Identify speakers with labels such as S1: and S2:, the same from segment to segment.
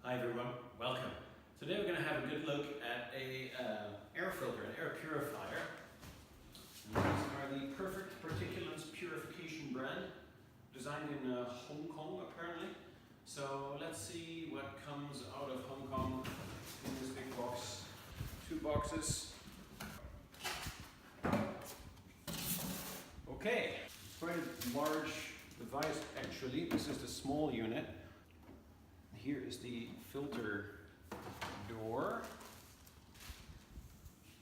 S1: Hi everyone, welcome. Today we're going to have a good look at a air filter, an air purifier. And these are the Perfect Particulates Purification brand, designed in Hong Kong apparently. So let's see what comes out of Hong Kong in this big box. Two boxes. Okay, it's quite a large device actually. This is the small unit. Here is the filter door.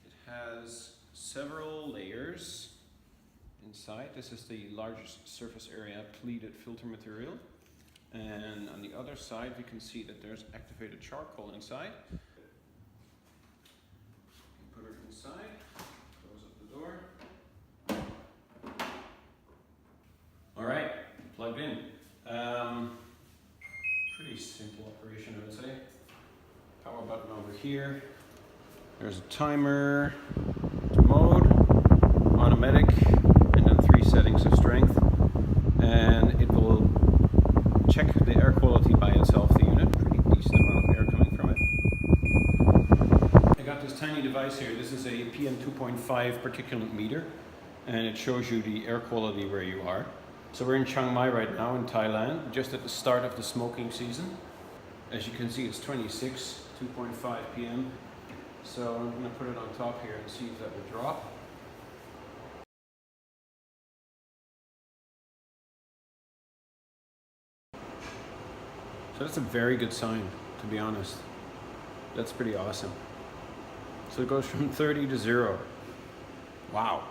S1: It has several layers inside. This is the largest surface area pleated filter material. And on the other side we can see that there's activated charcoal inside. Put it inside, close up the door. Alright, plugged in. Pretty simple operation, I would say. Power button over here. There's a timer, mode, automatic, and then 3 settings of strength. And it will check the air quality by itself, the unit. Pretty decent amount of air coming from it. I got this tiny device here. This is a PM 2.5 particulate meter, and it shows you the air quality where you are. So we're in Chiang Mai right now in Thailand, just at the start of the smoking season. As you can see, it's 26, 2.5 PM. So I'm going to put it on top here and see if that will drop. So that's a very good sign, to be honest. That's pretty awesome. So it goes from 30 to 0. Wow.